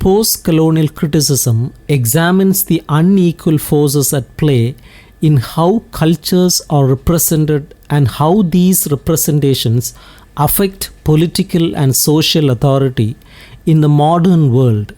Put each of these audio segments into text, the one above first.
Postcolonial criticism examines the unequal forces at play in how cultures are represented and how these representations affect political and social authority in the modern world.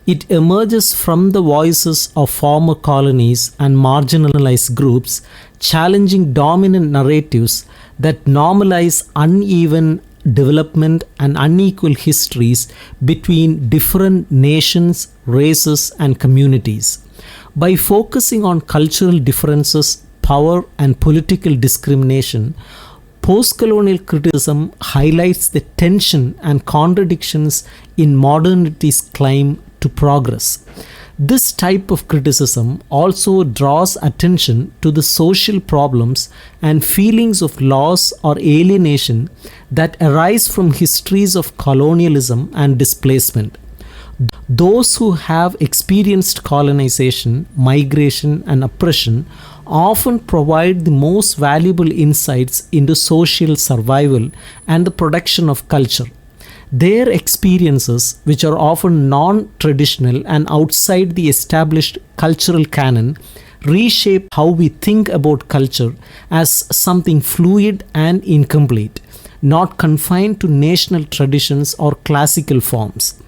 It emerges from the voices of former colonies and marginalized groups, challenging dominant narratives that normalize uneven development and unequal histories between different nations, races, and communities. By focusing on cultural differences, power, and political discrimination, postcolonial criticism highlights the tension and contradictions in modernity's claim to progress. This type of criticism also draws attention to the social problems and feelings of loss or alienation that arise from histories of colonialism and displacement. Those who have experienced colonization, migration, and oppression often provide the most valuable insights into social survival and the production of culture. Their experiences, which are often non-traditional and outside the established cultural canon, reshape how we think about culture as something fluid and incomplete, not confined to national traditions or classical forms.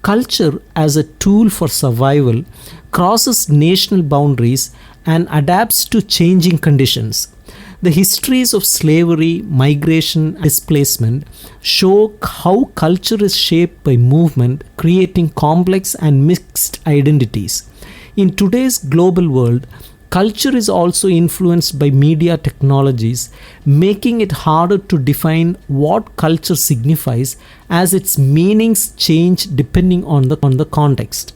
Culture as a tool for survival crosses national boundaries and adapts to changing conditions. The histories of slavery, migration, and displacement show how culture is shaped by movement, creating complex and mixed identities. In today's global world, culture is also influenced by media technologies, making it harder to define what culture signifies as its meanings change depending on the context.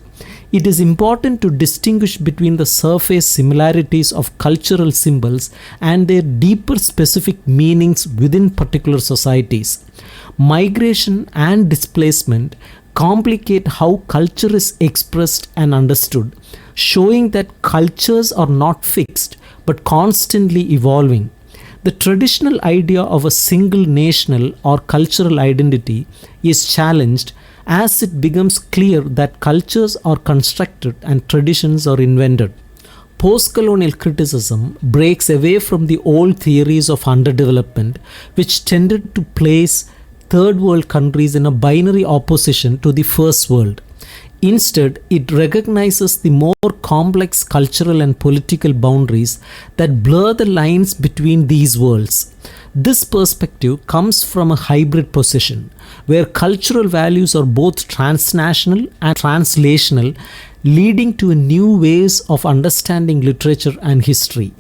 It is important to distinguish between the surface similarities of cultural symbols and their deeper specific meanings within particular societies. Migration and displacement complicate how culture is expressed and understood, showing that cultures are not fixed but constantly evolving. The traditional idea of a single national or cultural identity is challenged as it becomes clear that cultures are constructed and traditions are invented. Postcolonial criticism breaks away from the old theories of underdevelopment, which tended to place third world countries in a binary opposition to the first world. Instead, it recognizes the more complex cultural and political boundaries that blur the lines between these worlds. This perspective comes from a hybrid position, where cultural values are both transnational and translational, leading to new ways of understanding literature and history.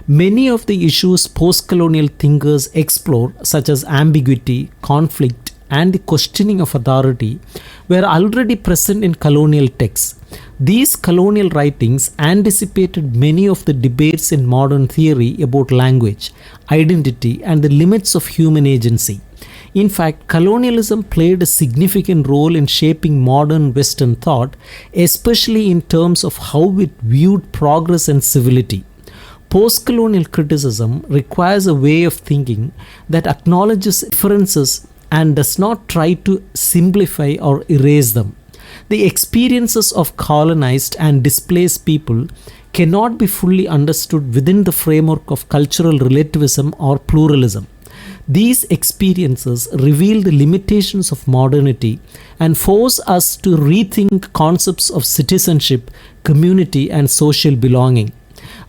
Many of the issues postcolonial thinkers explore, such as ambiguity, conflict, and the questioning of authority, were already present in colonial texts. These colonial writings anticipated many of the debates in modern theory about language, identity, and the limits of human agency. In fact, colonialism played a significant role in shaping modern Western thought, especially in terms of how it viewed progress and civility. Postcolonial criticism requires a way of thinking that acknowledges differences and does not try to simplify or erase them. The experiences of colonized and displaced people cannot be fully understood within the framework of cultural relativism or pluralism. These experiences reveal the limitations of modernity and force us to rethink concepts of citizenship, community, and social belonging.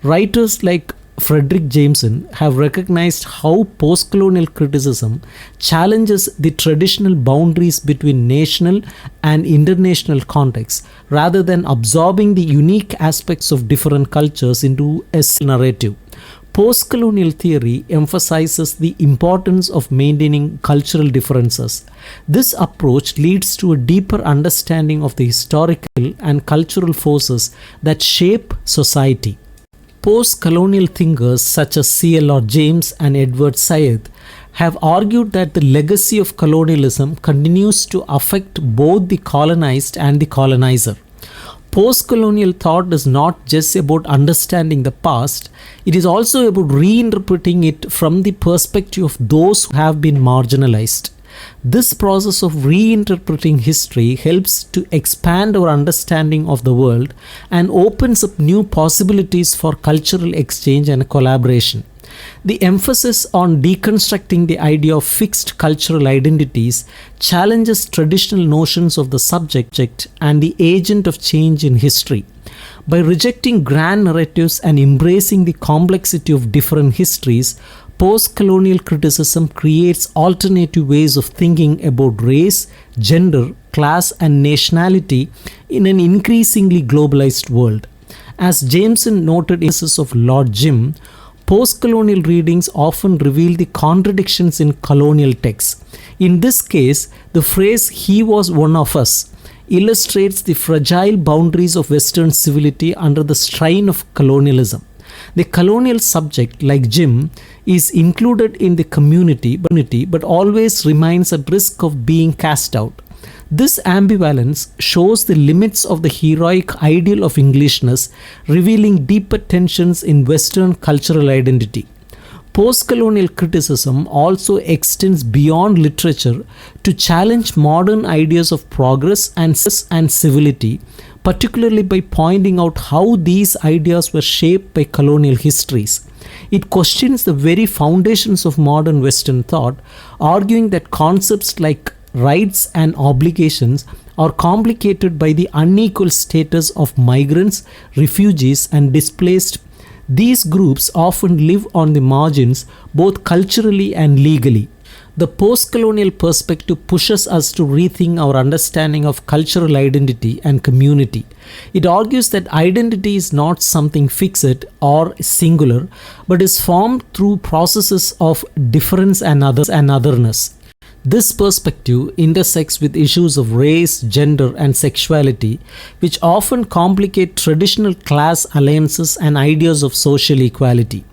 Writers like Frederick Jameson have recognized how postcolonial criticism challenges the traditional boundaries between national and international contexts rather than absorbing the unique aspects of different cultures into a single narrative. Postcolonial theory emphasizes the importance of maintaining cultural differences. This approach leads to a deeper understanding of the historical and cultural forces that shape society. Post-colonial thinkers such as C.L.R. James and Edward Said have argued that the legacy of colonialism continues to affect both the colonized and the colonizer. Post-colonial thought is not just about understanding the past, it is also about reinterpreting it from the perspective of those who have been marginalized. This process of reinterpreting history helps to expand our understanding of the world and opens up new possibilities for cultural exchange and collaboration. The emphasis on deconstructing the idea of fixed cultural identities challenges traditional notions of the subject and the agent of change in history. By rejecting grand narratives and embracing the complexity of different histories, postcolonial criticism creates alternative ways of thinking about race, gender, class, and nationality in an increasingly globalized world. As Jameson noted in his of Lord Jim, postcolonial readings often reveal the contradictions in colonial texts. In this case, the phrase "he was one of us" illustrates the fragile boundaries of Western civility under the strain of colonialism. The colonial subject, like Jim, is included in the community but always remains at risk of being cast out. This ambivalence shows the limits of the heroic ideal of Englishness, revealing deeper tensions in Western cultural identity. Postcolonial criticism also extends beyond literature to challenge modern ideas of progress and civility, particularly by pointing out how these ideas were shaped by colonial histories. It questions the very foundations of modern Western thought, arguing that concepts like rights and obligations are complicated by the unequal status of migrants, refugees, and displaced. These groups often live on the margins both culturally and legally. The postcolonial perspective pushes us to rethink our understanding of cultural identity and community. It argues that identity is not something fixed or singular, but is formed through processes of difference and otherness. This perspective intersects with issues of race, gender, and sexuality, which often complicate traditional class alliances and ideas of social equality.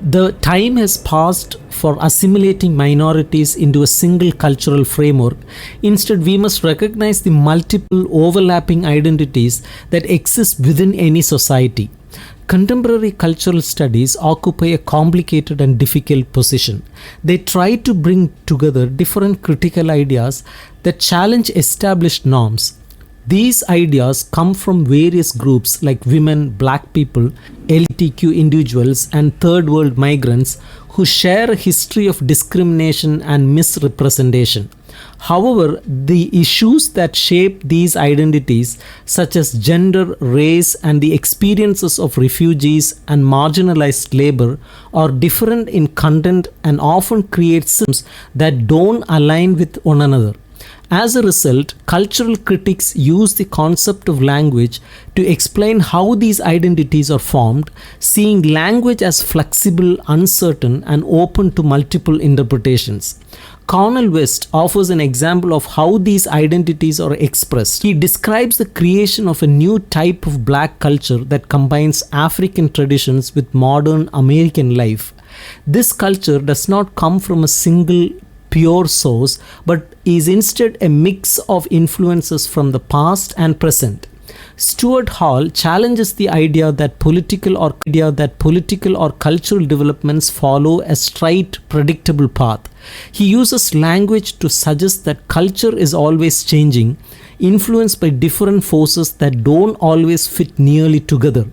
The time has passed for assimilating minorities into a single cultural framework. Instead, we must recognize the multiple overlapping identities that exist within any society. Contemporary cultural studies occupy a complicated and difficult position. They try to bring together different critical ideas that challenge established norms. These ideas come from various groups like women, black people, LGBTQ individuals, and third world migrants who share a history of discrimination and misrepresentation. However, the issues that shape these identities, such as gender, race, and the experiences of refugees and marginalized labor, are different in content and often create systems that don't align with one another. As a result, cultural critics use the concept of language to explain how these identities are formed, seeing language as flexible, uncertain, and open to multiple interpretations. Cornel West offers an example of how these identities are expressed. He describes the creation of a new type of black culture that combines African traditions with modern American life. This culture does not come from a single pure source, but is instead a mix of influences from the past and present. Stuart Hall challenges the idea that political or cultural developments follow a straight, predictable path. He uses language to suggest that culture is always changing, influenced by different forces that don't always fit nearly together.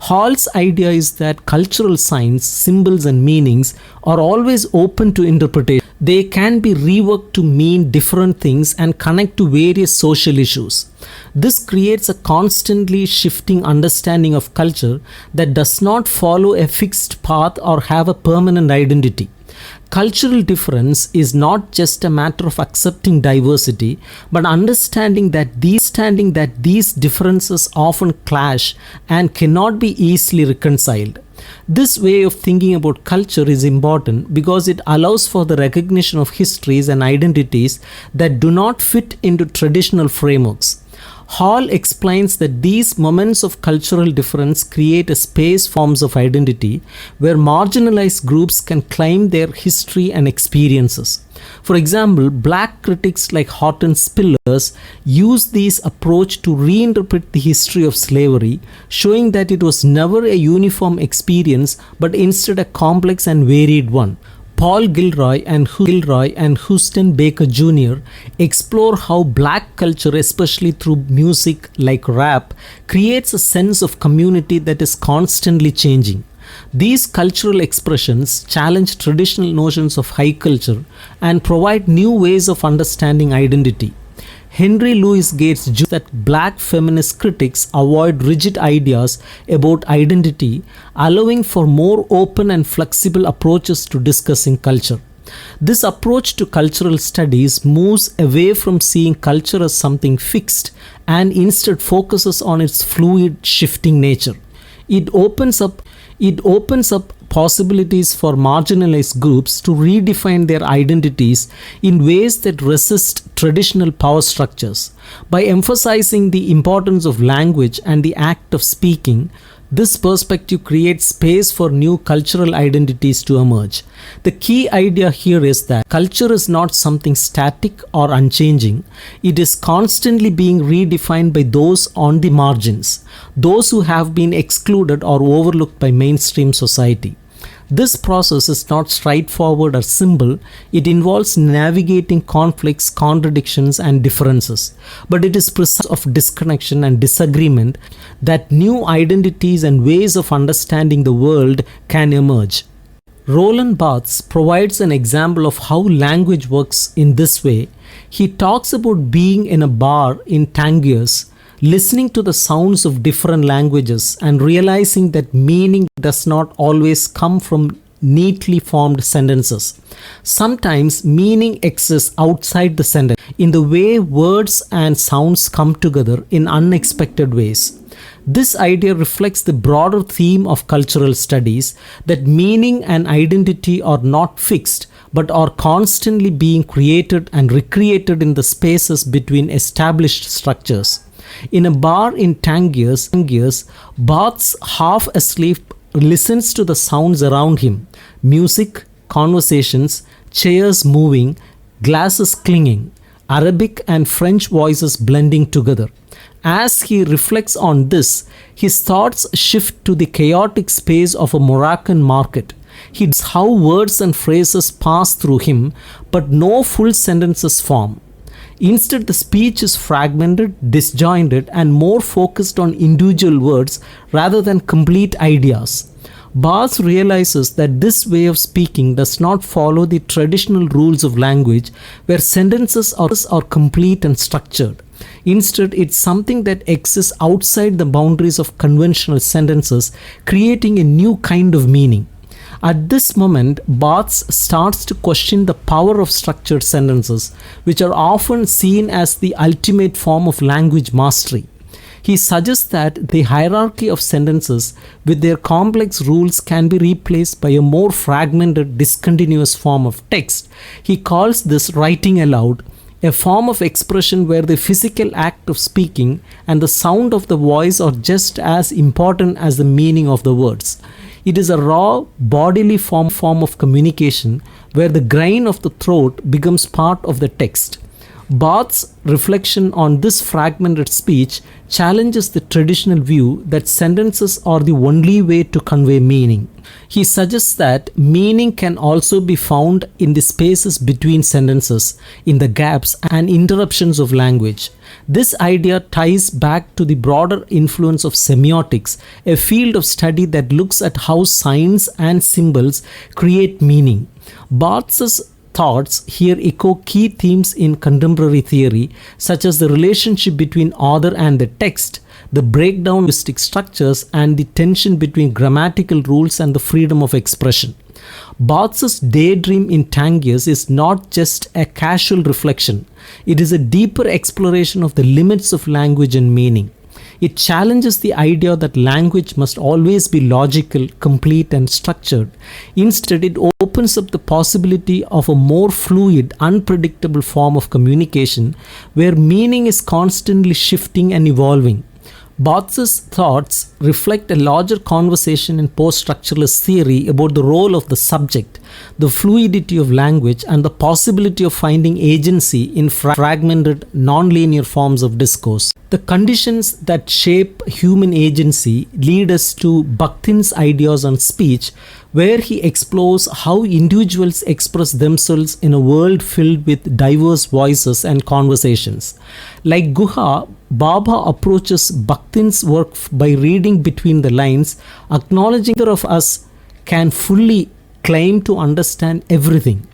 Hall's idea is that cultural signs, symbols, and meanings are always open to interpretation. They can be reworked to mean different things and connect to various social issues. This creates a constantly shifting understanding of culture that does not follow a fixed path or have a permanent identity. Cultural difference is not just a matter of accepting diversity, but understanding that these differences often clash and cannot be easily reconciled. This way of thinking about culture is important because it allows for the recognition of histories and identities that do not fit into traditional frameworks. Hall explains that these moments of cultural difference create a space forms of identity where marginalized groups can claim their history and experiences. For example, black critics like Horton Spillers use this approach to reinterpret the history of slavery, showing that it was never a uniform experience but instead a complex and varied one. Paul Gilroy and Houston Baker Jr. explore how black culture, especially through music like rap, creates a sense of community that is constantly changing. These cultural expressions challenge traditional notions of high culture and provide new ways of understanding identity. Henry Louis Gates Jr. that black feminist critics avoid rigid ideas about identity, allowing for more open and flexible approaches to discussing culture. This approach to cultural studies moves away from seeing culture as something fixed and instead focuses on its fluid, shifting nature. It opens up possibilities for marginalized groups to redefine their identities in ways that resist traditional power structures. By emphasizing the importance of language and the act of speaking, this perspective creates space for new cultural identities to emerge. The key idea here is that culture is not something static or unchanging. It is constantly being redefined by those on the margins, those who have been excluded or overlooked by mainstream society. This process is not straightforward or simple. It involves navigating conflicts, contradictions, and differences. But it is process of disconnection and disagreement that new identities and ways of understanding the world can emerge. Roland Barthes provides an example of how language works in this way. He talks about being in a bar in Tangiers, listening to the sounds of different languages and realizing that meaning does not always come from neatly formed sentences. Sometimes meaning exists outside the sentence, in the way words and sounds come together in unexpected ways. This idea reflects the broader theme of cultural studies that meaning and identity are not fixed but are constantly being created and recreated in the spaces between established structures. In a bar in Tangiers, Barthes, half asleep, listens to the sounds around him: music, conversations, chairs moving, glasses clinking, Arabic and French voices blending together. As he reflects on this, his thoughts shift to the chaotic space of a Moroccan market. He sees how words and phrases pass through him, but no full sentences form. Instead, the speech is fragmented, disjointed, and more focused on individual words rather than complete ideas. Barthes realizes that this way of speaking does not follow the traditional rules of language where sentences are complete and structured. Instead, it's something that exists outside the boundaries of conventional sentences, creating a new kind of meaning. At this moment, Barthes starts to question the power of structured sentences, which are often seen as the ultimate form of language mastery. He suggests that the hierarchy of sentences with their complex rules can be replaced by a more fragmented, discontinuous form of text. He calls this writing aloud, a form of expression where the physical act of speaking and the sound of the voice are just as important as the meaning of the words. It is a raw, bodily form of communication where the grain of the throat becomes part of the text. Barthes' reflection on this fragmented speech challenges the traditional view that sentences are the only way to convey meaning. He suggests that meaning can also be found in the spaces between sentences, in the gaps and interruptions of language. This idea ties back to the broader influence of semiotics, a field of study that looks at how signs and symbols create meaning. Barthes' thoughts here echo key themes in contemporary theory, such as the relationship between author and the text, the breakdown of linguistic structures, and the tension between grammatical rules and the freedom of expression. Barthes' daydream in Tangiers is not just a casual reflection, it is a deeper exploration of the limits of language and meaning. It challenges the idea that language must always be logical, complete, and structured. Instead, it opens up the possibility of a more fluid, unpredictable form of communication where meaning is constantly shifting and evolving. Barthes' thoughts reflect a larger conversation in post-structuralist theory about the role of the subject, the fluidity of language, and the possibility of finding agency in fragmented, non-linear forms of discourse. The conditions that shape human agency lead us to Bakhtin's ideas on speech, where he explores how individuals express themselves in a world filled with diverse voices and conversations. Like Guha, Bhabha approaches Bakhtin's work by reading between the lines, acknowledging neither of us can fully claim to understand everything.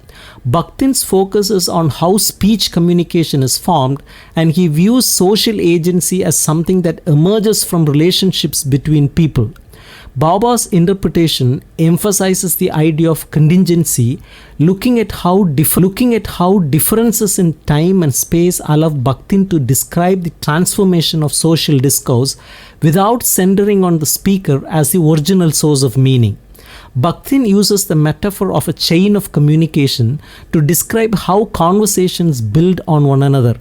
Bakhtin's focuses on how speech communication is formed, and he views social agency as something that emerges from relationships between people. Bhabha's interpretation emphasizes the idea of contingency, looking at how differences in time and space allow Bakhtin to describe the transformation of social discourse without centering on the speaker as the original source of meaning. Bakhtin uses the metaphor of a chain of communication to describe how conversations build on one another.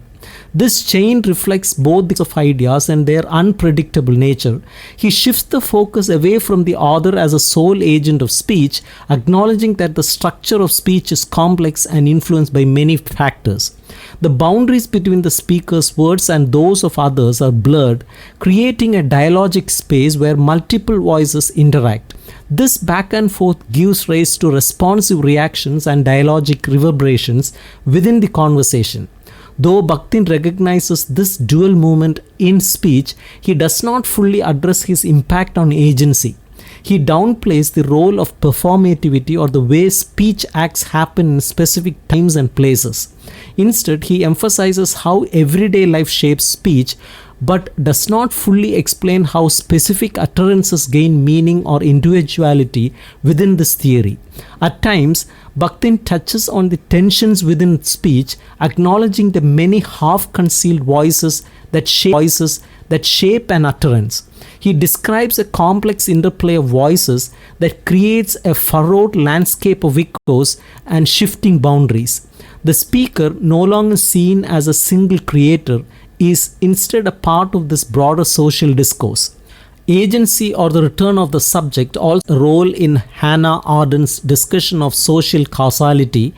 This chain reflects both the of ideas and their unpredictable nature. He shifts the focus away from the author as a sole agent of speech, acknowledging that the structure of speech is complex and influenced by many factors. The boundaries between the speaker's words and those of others are blurred, creating a dialogic space where multiple voices interact. This back and forth gives rise to responsive reactions and dialogic reverberations within the conversation. Though Bakhtin recognizes this dual movement in speech, he does not fully address his impact on agency. He downplays the role of performativity or the way speech acts happen in specific times and places. Instead, he emphasizes how everyday life shapes speech, but does not fully explain how specific utterances gain meaning or individuality within this theory. At times, Bakhtin touches on the tensions within speech, acknowledging the many half-concealed voices that shape an utterance. He describes a complex interplay of voices that creates a furrowed landscape of echoes and shifting boundaries. The speaker, no longer seen as a single creator, is instead a part of this broader social discourse. Agency, or the return of the subject, also a role in Hannah Arendt's discussion of social causality.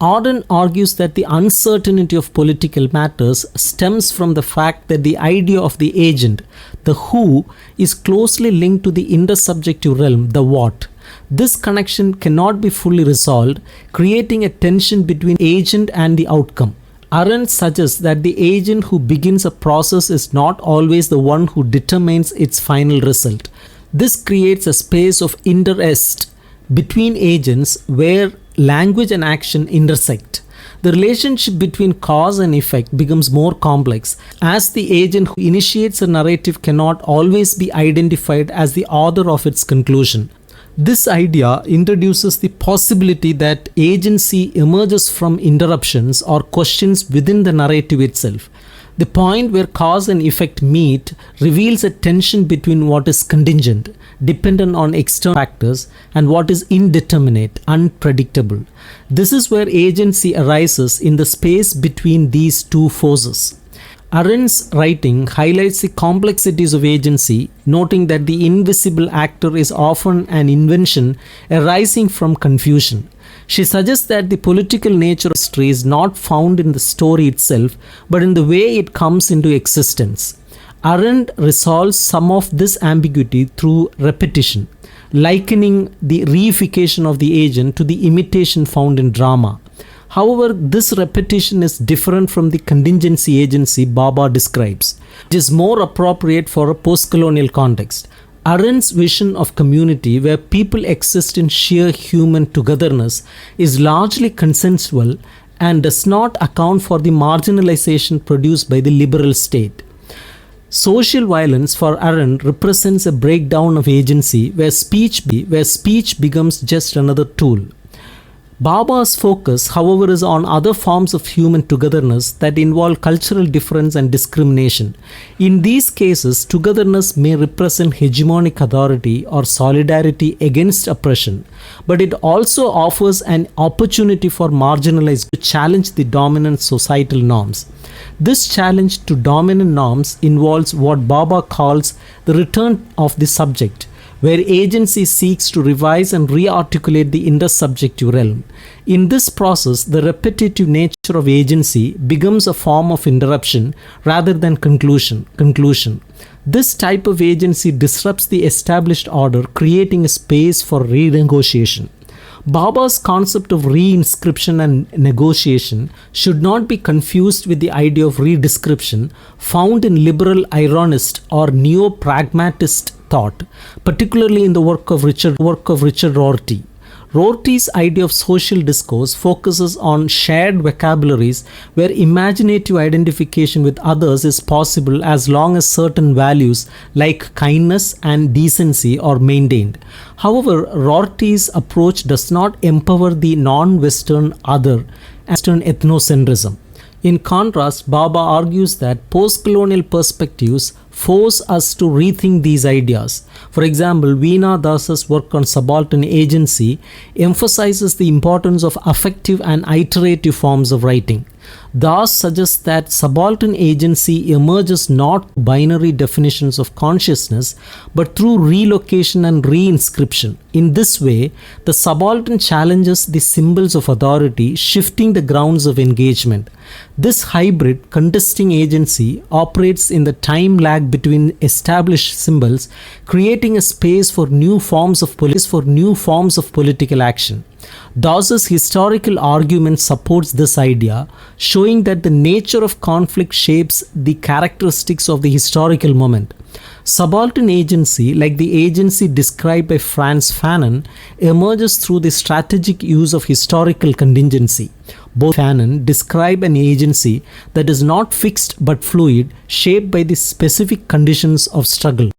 Arendt argues that the uncertainty of political matters stems from the fact that the idea of the agent, the who, is closely linked to the intersubjective realm, the what. This connection cannot be fully resolved, creating a tension between agent and the outcome. Arendt suggests that the agent who begins a process is not always the one who determines its final result. This creates a space of interest between agents where language and action intersect. The relationship between cause and effect becomes more complex, as the agent who initiates a narrative cannot always be identified as the author of its conclusion. This idea introduces the possibility that agency emerges from interruptions or questions within the narrative itself. The point where cause and effect meet reveals a tension between what is contingent, dependent on external factors, and what is indeterminate, unpredictable. This is where agency arises in the space between these two forces. Arendt's writing highlights the complexities of agency, noting that the invisible actor is often an invention arising from confusion. She suggests that the political nature of history is not found in the story itself, but in the way it comes into existence. Arendt resolves some of this ambiguity through repetition, likening the reification of the agent to the imitation found in drama. However, this repetition is different from the contingency agency Bhabha describes. It is more appropriate for a postcolonial context. Arendt's vision of community, where people exist in sheer human togetherness, is largely consensual and does not account for the marginalization produced by the liberal state. Social violence for Arendt represents a breakdown of agency where speech becomes just another tool. Bhabha's focus, however, is on other forms of human togetherness that involve cultural difference and discrimination. In these cases, togetherness may represent hegemonic authority or solidarity against oppression, but it also offers an opportunity for marginalized to challenge the dominant societal norms. This challenge to dominant norms involves what Bhabha calls the return of the subject, where agency seeks to revise and re-articulate the intersubjective realm. In this process, the repetitive nature of agency becomes a form of interruption rather than conclusion. This type of agency disrupts the established order, creating a space for renegotiation. Bhabha's concept of reinscription and negotiation should not be confused with the idea of redescription found in liberal ironist or neo-pragmatist thought, particularly in the work of Richard Rorty. Rorty's idea of social discourse focuses on shared vocabularies where imaginative identification with others is possible as long as certain values like kindness and decency are maintained. However, Rorty's approach does not empower the non-Western other and Western ethnocentrism. In contrast, Bhabha argues that postcolonial perspectives force us to rethink these ideas. For example, Veena Das's work on subaltern agency emphasizes the importance of affective and iterative forms of writing. Das suggests that subaltern agency emerges not through binary definitions of consciousness but through relocation and reinscription. In this way, the subaltern challenges the symbols of authority, shifting the grounds of engagement. This hybrid contesting agency operates in the time lag between established symbols, creating a space for new forms of political action. Dawes's historical argument supports this idea, showing that the nature of conflict shapes the characteristics of the historical moment. Subaltern agency, like the agency described by Frantz Fanon, emerges through the strategic use of historical contingency. Both Fanon describe an agency that is not fixed but fluid, shaped by the specific conditions of struggle.